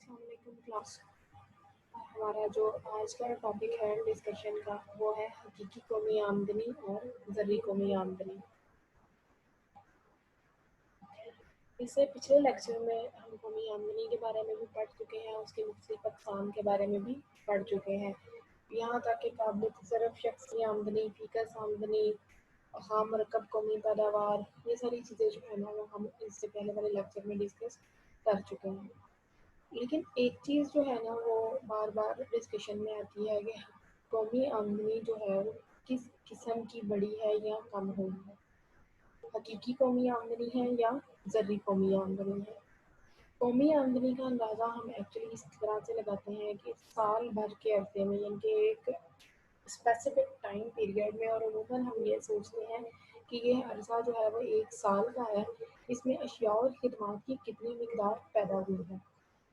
السلام علیکم کلاس. ہمارا جو آج کا ٹاپک ہے ڈسکشن کا وہ ہے حقیقی قومی آمدنی اور زرعی قومی آمدنی. اس سے پچھلے لیکچر میں ہم قومی آمدنی کے بارے میں بھی پڑھ چکے ہیں, اس کی مختلف اقسام کے بارے میں بھی پڑھ چکے ہیں, یہاں تک کہ قابل تصرف شخصی آمدنی, فیکس آمدنی, خام مرکب قومی پیداوار, یہ ساری چیزیں جو ہے نا وہ ہم اس سے پہلے والے لیکچر میں ڈسکس کر چکے ہیں. لیکن ایک چیز جو ہے نا وہ بار بار ڈسکشن میں آتی ہے کہ قومی آمدنی جو ہے وہ کس قسم کی بڑی ہے یا کم ہوئی ہے, حقیقی قومی آمدنی ہے یا زرعی قومی آمدنی ہے. قومی آمدنی کا اندازہ ہم ایکچولی اس طرح سے لگاتے ہیں کہ سال بھر کے عرصے میں, یعنی کہ ایک اسپیسیفک ٹائم پیریڈ میں, اور عموماً ہم یہ سوچتے ہیں کہ یہ عرصہ جو ہے وہ ایک سال کا ہے, اس میں اشیاء اور خدمات کی کتنی مقدار پیدا ہوئی ہے.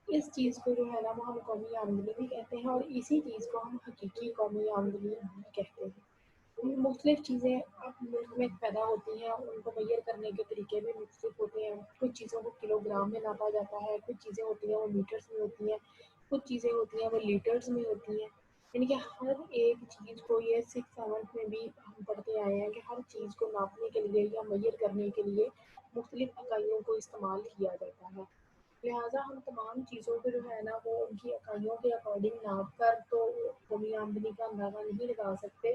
اس چیز کو جو ہے نا وہ ہم قومی آمدنی بھی کہتے ہیں, اور اسی چیز کو ہم حقیقی قومی آمدنی بھی کہتے ہیں. مختلف چیزیں اب ملک میں پیدا ہوتی ہیں, ان کو میئر کرنے کے طریقے بھی مختلف ہوتے ہیں. کچھ چیزوں کو کلو گرام میں ناپا جاتا ہے, کچھ چیزیں ہوتی ہیں وہ میٹرز میں ہوتی ہیں, کچھ چیزیں ہوتی ہیں وہ لیٹرز میں ہوتی ہیں. یعنی کہ ہر ایک چیز کو, یہ 6th 7th میں بھی ہم پڑھتے آئے ہیں کہ ہر چیز کو ناپنے کے لیے یا میئر کرنے کے لیے مختلف اکائیوں کو استعمال کیا جاتا ہے. لہٰذا ہم تمام چیزوں کو جو ہے نا وہ ان کی اکائیوں کے اکارڈنگ ناپ کر تو قومی آمدنی کا اندازہ نہیں لگا سکتے.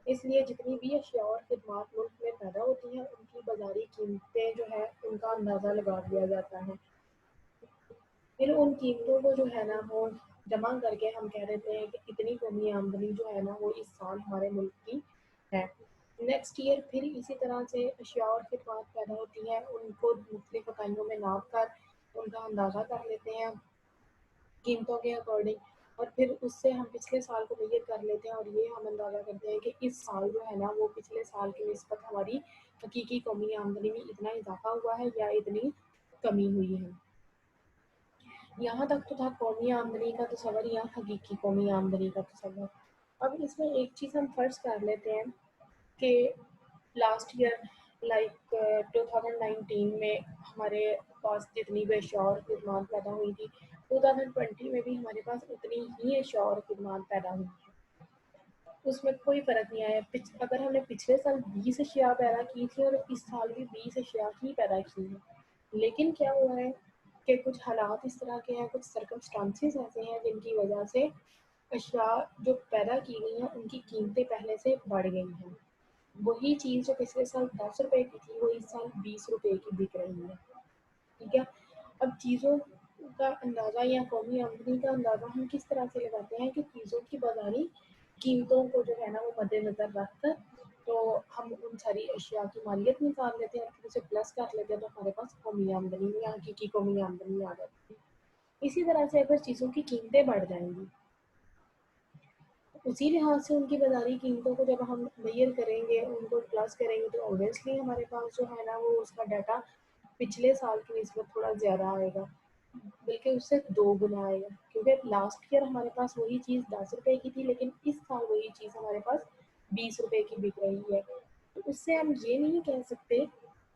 اس لیے جتنی بھی اشیاء اور خدمات ملک میں پیدا ہوتی ہیں ان کی بازاری قیمتیں جو ہے ان کا اندازہ لگا دیا جاتا ہے. پھر ان قیمتوں کو جو ہے نا وہ جمع کر کے ہم کہہ دیتے ہیں کہ اتنی قومی آمدنی جو ہے نا وہ اس سال ہمارے ملک کی ہے. نیکسٹ ایئر پھر اسی طرح سے اشیاء اور خدمات پیدا ہوتی ہیں, ان کو مختلف اکائیوں میں ناپ کر ان کا اندازہ کر لیتے ہیں قیمتوں کے اکارڈنگ, اور پھر اس سے ہم پچھلے سال کو میئر کر لیتے ہیں, اور یہ ہم اندازہ کرتے ہیں کہ اس سال جو ہے نا وہ پچھلے سال کی نسبت ہماری حقیقی قومی آمدنی میں اتنا اضافہ ہوا ہے یا اتنی کمی ہوئی ہے. یہاں تک تو تھا قومی آمدنی کا تصور یا حقیقی قومی آمدنی کا تصور. اب اس میں ایک چیز ہم فرض کر لیتے ہیں کہ لاسٹ ایئر لائک 2019 میں ہمارے پاس جتنی بھی اشیاء اور خدمات پیدا ہوئی تھی, 2020 میں بھی ہمارے پاس اتنی ہی اشیاء اور خدمات پیدا ہوئی ہیں. اس میں کوئی فرق نہیں آیا. اگر ہم نے پچھلے سال 20 اشیاء پیدا کی تھی اور اس سال بھی 20 اشیاء ہی پیدا کی ہیں, لیکن کیا ہوا ہے کہ کچھ حالات اس طرح کے ہیں, کچھ سرکمسٹانسز ایسے ہیں جن کی وجہ سے اشیاء جو پیدا کی گئی ہیں ان کی قیمتیں پہلے سے بڑھ گئی ہیں. وہی چیز جو پچھلے سال 10 روپے کی تھی وہ اس سال 20 روپے کی بک رہی ہے. ٹھیک ہے, اب چیزوں کا اندازہ یا قومی آمدنی کا اندازہ ہم کس طرح سے لگاتے ہیں کہ چیزوں کی بازاری قیمتوں کو جو ہے نا وہ مد نظر رکھ کر تو ہم ان ساری اشیاء کی مالیت نکال لیتے ہیں, پھر اسے پلس کر لیتے ہیں تو ہمارے پاس قومی آمدنی یا حقیقی قومی آمدنی آ جاتی ہے. اسی طرح سے اگر چیزوں کی قیمتیں بڑھ جائیں گی, اسی لحاظ سے ان کی بازاری قیمتوں کو جب ہم میئر کریں گے, ان کو پلس کریں گے, تو اوبیسلی ہمارے پاس جو ہے نا وہ اس کا ڈیٹا پچھلے سال کی نسبت تھوڑا زیادہ آئے گا, بلکہ اس سے 2 گنا آئے گا, کیونکہ لاسٹ ایئر ہمارے پاس وہی چیز 10 روپے کی تھی لیکن اس سال وہی چیز ہمارے پاس 20 روپے کی بک رہی ہے. تو اس سے ہم یہ نہیں کہہ سکتے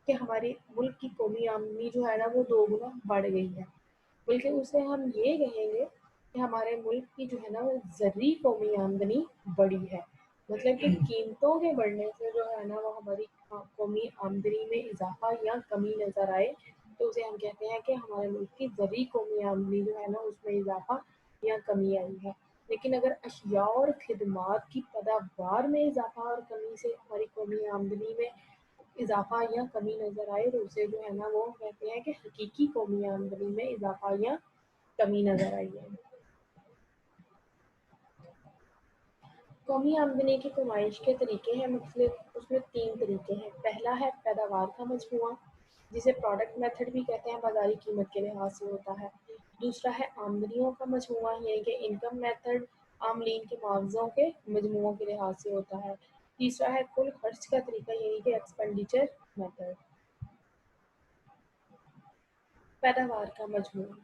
کہ ہمارے ملک کی قومی آمدنی جو ہے نا وہ 2 گنا بڑھ گئی ہے, بلکہ اسے ہم یہ کہیں گے کہ ہمارے ملک کی جو ہے نا وہ زرعی قومی آمدنی بڑی ہے. مطلب کہ قیمتوں کے بڑھنے سے جو ہے نا وہ ہماری قومی آمدنی میں اضافہ یا کمی نظر آئے تو اسے ہم کہتے ہیں کہ ہمارے ملک کی زرعی قومی آمدنی جو ہے نا اس میں اضافہ یا کمی آئی ہے. لیکن اگر اشیاء اور خدمات کی پیداوار میں اضافہ اور کمی سے ہماری قومی آمدنی میں اضافہ یا کمی نظر آئے تو اسے جو ہے نا وہ کہتے ہیں کہ حقیقی قومی آمدنی میں اضافہ یا کمی نظر آئی ہے. قومی آمدنی کی پیمائش کے طریقے ہیں مختلف, اس میں 3 طریقے ہیں. پہلا ہے پیداوار کا مجموعہ جسے پروڈکٹ میتھڈ بھی کہتے ہیں, بازاری قیمت کے لحاظ سے ہوتا ہے. دوسرا ہے آمدنیوں کا مجموعہ, یعنی کہ انکم میتھڈ عاملین کے معاوضوں کے مجموعوں کے لحاظ سے ہوتا ہے. تیسرا ہے کل خرچ کا طریقہ, یعنی کہ ایکسپینڈیچر میتھڈ. پیداوار کا مجموعہ,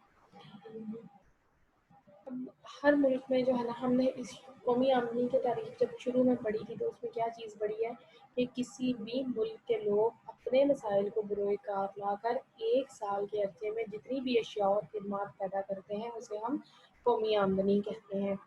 अब हर मुल्क में जो है ना, हमने इस कौमी आमदनी की तारीफ जब शुरू में पढ़ी थी तो उसमें क्या चीज़ पढ़ी है कि किसी भी मुल्क के लोग अपने मसाइल को बरोए कार लाकर एक साल के अरसे में जितनी भी अशिया और खिदमात पैदा करते हैं उसे हम कौमी आमदनी कहते हैं।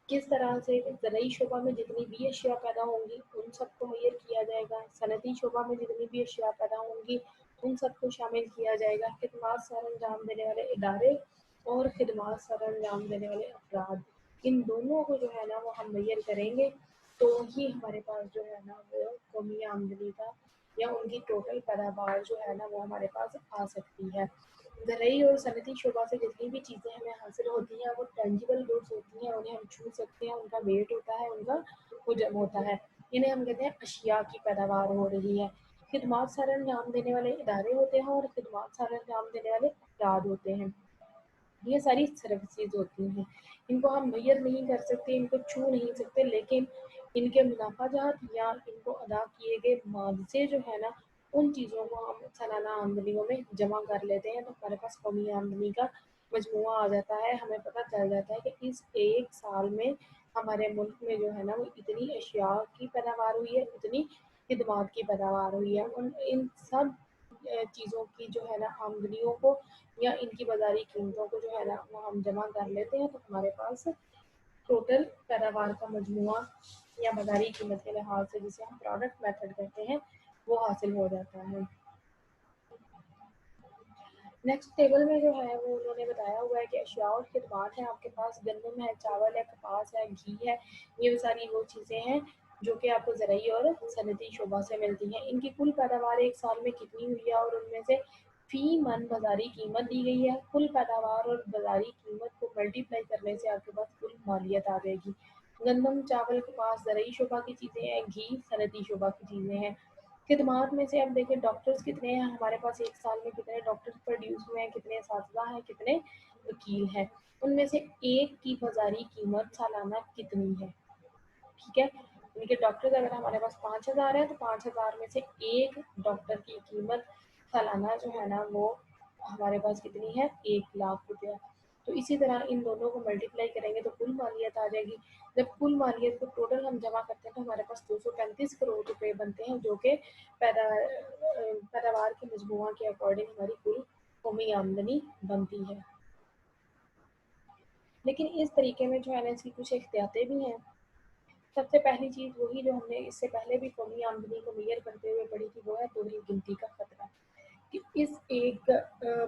किस तरह से ज़रूरी शोबा में जितनी भी अशिया पैदा होंगी उन सबको मुहैया किया जाएगा, सनती शोबा में जितनी भी अशिया पैदा होंगी उन सबको शामिल किया जाएगा, खिदमात सर अंजाम देने वाले इदारे और खिदमात सर अंजाम देने वाले अफराद, इन दोनों को जो है ना वो हम मुहैया करेंगे तो ही हमारे पास जो है ना वो कौमी आमदनी का या उनकी टोटल पैदावार जो है ना वो हमारे पास आ सकती है। ज़रूरी और सनती शोबा से जितनी भी चीज़ें हमें हासिल होती हैं वो टेंजिबल गुड्स होती हैं, उन्हें हम छू सकते हैं, उनका वेट होता है, उनका हुजम होता है, इन्हें हम कहते हैं अशिया की पैदावार हो रही है। खिदमात सर अंजाम देने वाले इदारे होते हैं और खिदमात सर अंजाम देने वाले अफराद होते हैं, ये सारी सर्विसेज होती हैं, इनको हम मेजर नहीं कर सकते, इनको छू नहीं सकते, लेकिन इनके मुनाफाजात या इनको अदा किए गए मुआवजे जो है ना उन चीज़ों को हम सालाना आमदनियों में जमा कर लेते हैं तो हमारे पास कौमी आमदनी का मजमुआ आ जाता है। हमें पता चल जाता है कि इस एक साल में हमारे मुल्क में जो है ना वो इतनी अशिया की पैदावार हुई है, इतनी खिदमात की पैदावार हुई है। उन इन सब चीज़ों की जो है ना आमदनियों को या इनकी बाज़ारी कीमतों को जो है ना वो हम जमा कर लेते हैं तो हमारे पास टोटल पैदावार का मजमुआ या बाज़ारी कीमत के लिहाज से जिसे हम प्रोडक्ट मेथड कहते हैं वो हासिल हो जाता है। नेक्स्ट टेबल में जो है वो उन्होंने बताया हुआ है कि अशिया और खिदमात हैं, आपके पास गंदम है, चावल है, कपास है, घी है, ये सारी वो चीज़ें हैं जो कि आपको ज़रूरी और सनती शोबा से मिलती हैं। इनकी कुल पैदावार एक साल में कितनी हुई है और उनमें से फ़ी मन बाज़ारी कीमत दी गई है। कुल पैदावार और बाज़ारी कीमत को मल्टीप्लाई करने से आपके पास कुल मालियत आ जाएगी। गंदम, चावल, कपास ज़रूरी शोबा की चीज़ें हैं, घी सनती शोबा की चीज़ें हैं। खिदमात में से अब देखिए डॉक्टर्स कितने हैं हमारे पास, एक साल में कितने डॉक्टर्स प्रोड्यूस हुए हैं, कितने असातिज़ा हैं, कितने वकील हैं, उनमें से एक की बाज़ारी कीमत सालाना कितनी है, ठीक है। उनके डॉक्टर्स अगर हमारे पास 5,000 है तो 5,000 में से एक डॉक्टर की कीमत सालाना जो है ना वो हमारे पास कितनी है, 1,00,000 रुपया। तो इसी तरह इन दोनों को मल्टीप्लाई करेंगे तो कुल मालियत आ जाएगी। जब कुल मालियत को टोटल हम जमा करते हैं तो हमारे पास 235 करोड़ रुपए बनते हैं जो कि पैदावार के मजमुआ के अकॉर्डिंग हमारी कुल कौमी आमदनी बनती है। लेकिन इस तरीके में जो है ना इसकी कुछ एहतियातें भी हैं। सबसे पहली चीज़ वही जो हमने इससे पहले भी कौमी आमदनी को मेजर करते हुए पढ़ी थी वो है दोहरी गिनती का खतरा, कि इस एक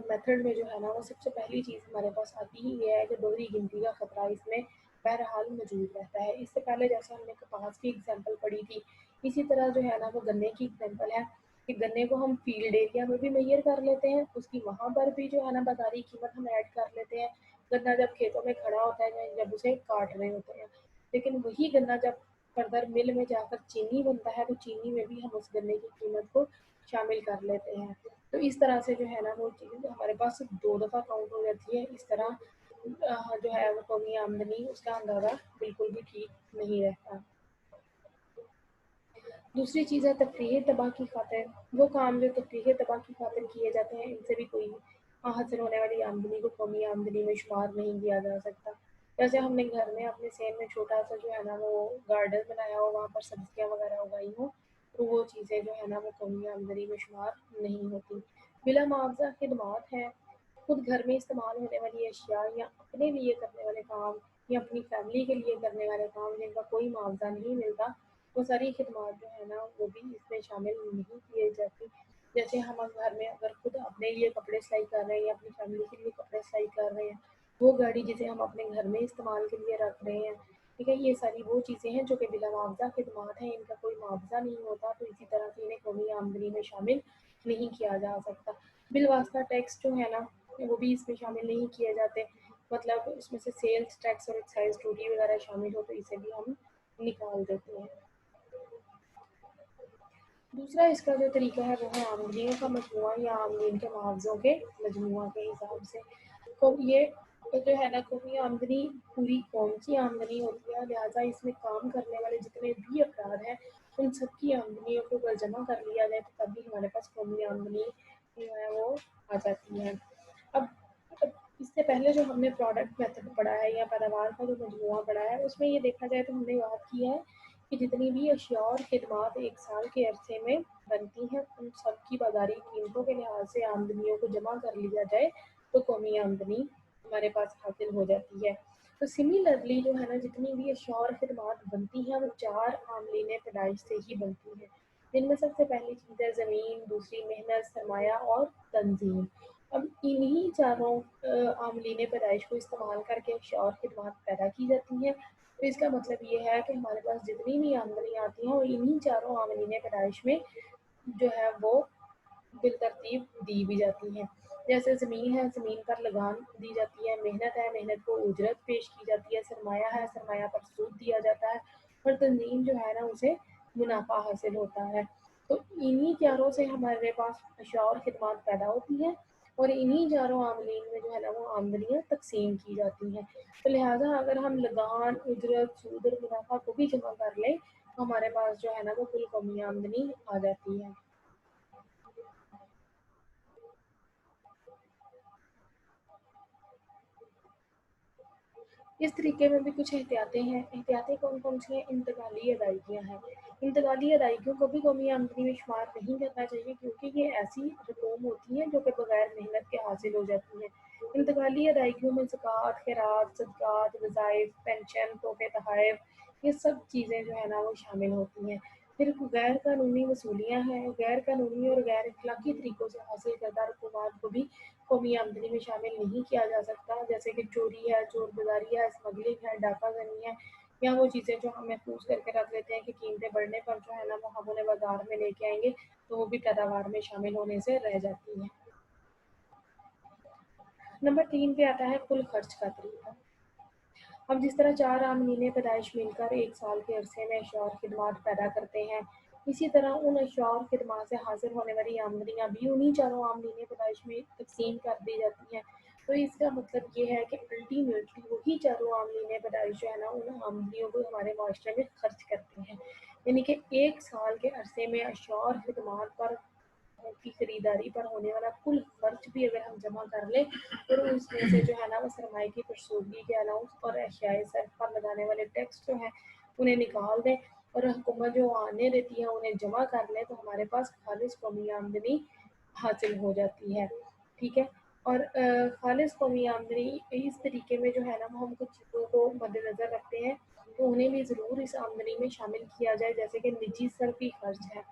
मेथड में जो है ना वो सबसे पहली चीज़ हमारे पास आती ही ये है कि दोहरी गिनती का खतरा इसमें बहरहाल मौजूद रहता है। इससे पहले जैसे हमने कपास की एग्जांपल पढ़ी थी, इसी तरह जो है ना वो गन्ने की एग्जांपल है कि गन्ने को हम फील्ड एरिया में भी मेजर कर लेते हैं, उसकी वहाँ पर भी जो है ना बाज़ारी कीमत हम ऐड कर लेते हैं। गन्ना जब खेतों में खड़ा होता है या जब उसे काट रहे होते हैं, लेकिन वही गन्ना जब फर्दर मिल में जाकर चीनी बनता है तो चीनी में भी हम उस गन्ने की कीमत को शामिल कर लेते हैं। तो इस तरह से जो है ना वो चीज़ हमारे पास 2 दफ़ा काउंट हो जाती है। इस तरह जो है वो कौमी आमदनी उसका अंदाज़ा बिल्कुल भी ठीक नहीं रहता। दूसरी चीज़ है तफरीह तबाह की खातिर, वो काम जो तफरीह तबाह की खातिर किए जाते हैं इनसे भी कोई हासिल होने वाली आमदनी को कौमी आमदनी में शुमार नहीं किया जा सकता। जैसे हमने घर में अपने सेन में छोटा सा जो है ना वो गार्डन बनाया हो, वहाँ पर सब्जियाँ वगैरह उगाई हो, तो वो चीज़ें जो है ना वो कौमी आमदनी में शुमार नहीं होती। बिला मुआवजा खिदमात हैं, खुद घर में इस्तेमाल होने वाली अशिया या अपने लिए करने वाले काम या अपनी फैमिली के लिए करने वाले काम जिनका कोई मुआवजा नहीं मिलता, वो सारी खिदमत जो है ना वो भी इसमें शामिल नहीं किए जाती। जैसे हम घर में अगर खुद अपने लिए कपड़े सिलाई कर रहे हैं या अपनी फैमिली के लिए कपड़े सिलाई कर रहे हैं, वो गाड़ी जिसे हम अपने घर में इस्तेमाल के लिए रख रहे हैं, ठीक है, ये सारी वो चीज़ें हैं जो कि बिला मुआवजा खिदमत हैं, इनका कोई मुआवजा नहीं होता, तो इसी तरह से इन्हें कौमी आमदनी में शामिल नहीं किया जा सकता। बिलवास्ता टैक्स जो है ना वो भी इसमें शामिल नहीं किए जाते, मतलब इसमें से सेल्स टैक्स और एक्साइज ड्यूटी वगैरह शामिल हो तो इसे भी हम निकाल देते हैं। दूसरा इसका जो तरीका है वो है आमदनियों का मजमुआ या आमदनी के मुआवजों के मजमुआ के हिसाब से। तो ये जो है ना कौमी आमदनी पूरी कौम की आमदनी होती है, लिहाजा इसमें काम करने वाले जितने भी अफराद हैं उन सबकी आमदनियों को अगर जमा कर लिया जाए तो तभी हमारे पास कौमी आमदनी जो है वो आ जाती है। अब इससे पहले जो हमने प्रोडक्ट मेथड पढ़ा है या पैदावार का जो मजमूआ पढ़ा है, उसमें ये देखा जाए तो हमने बात की है कि जितनी भी अशिया और खिदमात एक साल के अरसे में बनती हैं, उन सब की बाजारी कीमतों के लिहाज से आमदनियों को जमा कर लिया जाए तो कौमी आमदनी हमारे पास हासिल हो जाती है। तो सिमिलरली जो है ना, जितनी भी अशिया और खिदमात बनती हैं वो 4 आमलीन पैदाइश से ही बनती हैं, जिनमें सबसे पहली चीज़ है ज़मीन, दूसरी मेहनत, सरमाया और तंजीम। अब इन्हीं चारों आमलीन पैदाइश को इस्तेमाल करके अशिया और खिदमत पैदा की जाती हैं। तो इसका मतलब ये है कि हमारे पास जितनी भी आमदनी आती है वो इन्हीं चारों आमलीन पैदाइश में जो है वो बिलतरतीब दी भी जाती हैं। जैसे ज़मीन है, ज़मीन पर लगान दी जाती है, मेहनत है, मेहनत को उजरत पेश की जाती है, सरमाया है, सरमाया पर सूद दिया जाता है, और तंजीम जो है ना उसे मुनाफा हासिल होता है। तो इन्हीं चारों से हमारे पास अशिया और खिदमत पैदा होती हैं, और इन्हीं चारों आमलीन में जो है ना वो आमदनियाँ तकसीम की जाती हैं। तो लिहाजा अगर हम लगान, उजरत, सूद और मुनाफा को भी जमा कर लें तो हमारे पास जो है ना वो कुल कौमी आमदनी आ जाती है। इस तरीके में भी कुछ एहतियातें हैं। एहतियातें कौन कौन सी हैं? इंतकाली अदायगियाँ हैं। इंतकाली अदायगियों को भी कौमी आमदनी में शुमार नहीं करना चाहिए, क्योंकि ये ऐसी रकूम होती हैं जो कि बगैर मेहनत के हासिल हो जाती हैं। इंतकाली अदायगियों में ज़कात, खैरात, सदक़ात, वज़ाइफ, पेंशन, तोहफ़े, तोहफ़, ये सब चीज़ें जो है ना वो शामिल होती हैं। फिर गैर कानूनी वसूलियाँ हैं। गैर कानूनी और गैर अखलाकी तरीक़ों से हासिल करदा रकूमात को भी कौमी आमदनी में शामिल नहीं किया जा सकता, जैसे कि चोरी है, चोर बाज़ारी है, स्मगलिंग है, डाका ज़नी है, या वो चीज़ें जो हम महफूज करके रख लेते हैं कि कीमतें बढ़ने पर जो है ना वो हम उन्हें बाजार में लेके आएंगे, तो वो भी पैदावार में शामिल होने से रह जाती हैं। नंबर 3 पे आता है कुल खर्च का तरीका। अब जिस तरह 4 आमलीन पैदाइश मिलकर एक साल के अरसे में अशिया और खिदमात पैदा करते हैं, इसी तरह उन अशिया और खिदमात से हासिल होने वाली आमदनियाँ भी उन्हीं चारों आमलीन पैदाइश में तकसीम कर दी जाती हैं। तो इसका मतलब ये है कि अल्टीमेटली वही चारों आमलीन पैदाइश जो है ना उन आमदनियों को हमारे माशरे में खर्च करते हैं। यानी कि एक साल के अरसे में अशिया और खिदमात पर की खरीदारी पर होने वाला कुल खर्च भी अगर हम जमा कर लें, और उसमें से जो है ना वो सरमाए की परसूगी के अलाउंस और अशियाए सर्फ पर लगाने वाले टैक्स जो हैं उन्हें निकाल दें, और हुकूमत जो आने देती है उन्हें जमा कर लें, तो हमारे पास खालिस कौमी आमदनी हासिल हो जाती है। ठीक है। और खालिस कौमी आमदनी इस तरीके में जो है ना वो हम कुछ चीज़ों को मद्देनज़र रखते हैं, तो उन्हें भी ज़रूर इस आमदनी में शामिल किया जाए, जैसे कि निजी सर्फी खर्च है।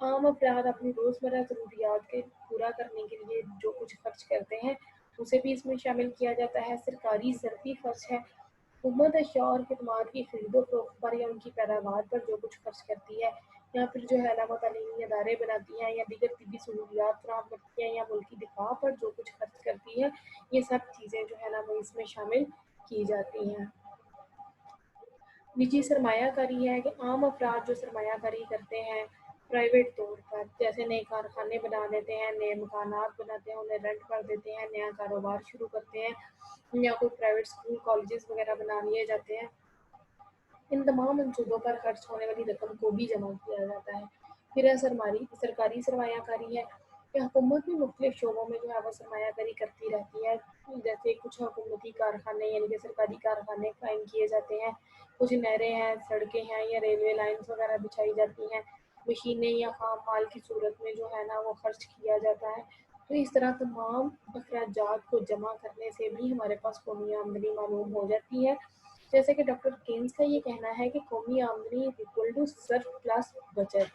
आम अफराद अपनी रोज़मर्रा ज़रूरियात के पूरा करने के लिए जो कुछ खर्च करते हैं, उसे भी इसमें शामिल किया जाता है। सरकारी सर्फी खर्च है। हुकूमत अशिया और खिदमात की खरीदो-फरोख्त पर या उनकी पैदावार पर जो कुछ खर्च करती है, या फिर जो है ना वो तालीमी इदारे बनाती हैं, या दीगर तिब्बी सहूलियात फराहम करती हैं, या मुल्की दिफा पर जो कुछ खर्च करती है, ये सब चीज़ें जो है ना वो इसमें शामिल की जाती हैं। निजी सरमायाकारी है कि आम अफराद जो सरमायाकारी करते हैं प्राइवेट तौर पर, जैसे नए कारखाने बना देते हैं, नए मकानात बनाते हैं, उन्हें रेंट पर देते हैं, नया कारोबार शुरू करते हैं, या कोई प्राइवेट स्कूल कॉलेजेस वगैरह बना लिए जाते हैं। इन तमाम मंसूबों पर खर्च होने वाली रकम को भी जमा किया जाता है। फिर है सरकारी सरमायाकारी है कि हुकूमत भी मुख्तलिफ शोबों में जो है वो सरमायाकारी करती रहती है। जैसे कुछ हुकूमती कारखाने यानी कि सरकारी कारखाने कायम किए जाते हैं, कुछ नहरें हैं, सड़कें हैं, या रेलवे लाइन्स वगैरह बिछाई जाती हैं, मशीनें या खाम माल की सूरत में जो है ना वो खर्च किया जाता है। तो इस तरह तमाम अखराजात को जमा करने से भी हमारे पास कौमी आमदनी मालूम हो जाती है। जैसे कि डॉक्टर केन्स का ये कहना है कि कौमी आमदनी इज इक्वल टू सरप्लस बचत।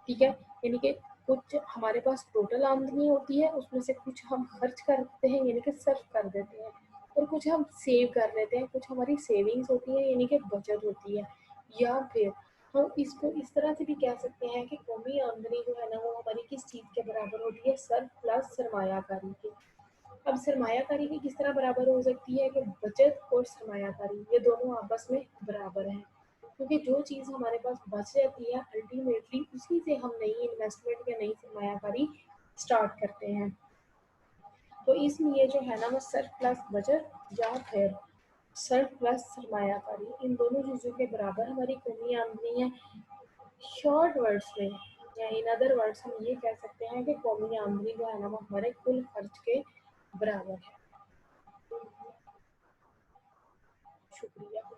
ठीक है। यानी कि कुछ हमारे पास टोटल आमदनी होती है, उसमें से कुछ हम खर्च करते हैं यानी कि सर्फ कर देते हैं, और कुछ हम सेव कर लेते हैं, कुछ हमारी सेविंग्स होती है यानी कि बचत होती है। या फिर हम इसको इस तरह से भी कह सकते हैं कि कौमी आमदनी जो है ना वो हमारी किस चीज़ के बराबर होती है? सर्फ प्लस सरमायाकारी के। अब सरमायाकारी की किस तरह बराबर हो सकती है कि बचत और सरमायाकारी ये दोनों आपस में बराबर हैं, क्योंकि जो चीज़ हमारे पास बच जाती है अल्टीमेटली उसी से हम नई इन्वेस्टमेंट या नई सरमायाकारी स्टार्ट करते हैं। तो इसलिए जो है ना वो सर्फ प्लस बचत या फिर सर्फ प्लस सरमायाकारी, इन दोनों चीज़ों के बराबर हमारी कौमी आमदनी है। शॉर्ट वर्ड्स में या इन अदर वर्ड्स हम ये कह सकते हैं कि कौमी आमदनी जो है ना वो हमारे कुल खर्च के बराबर है। شکریہ.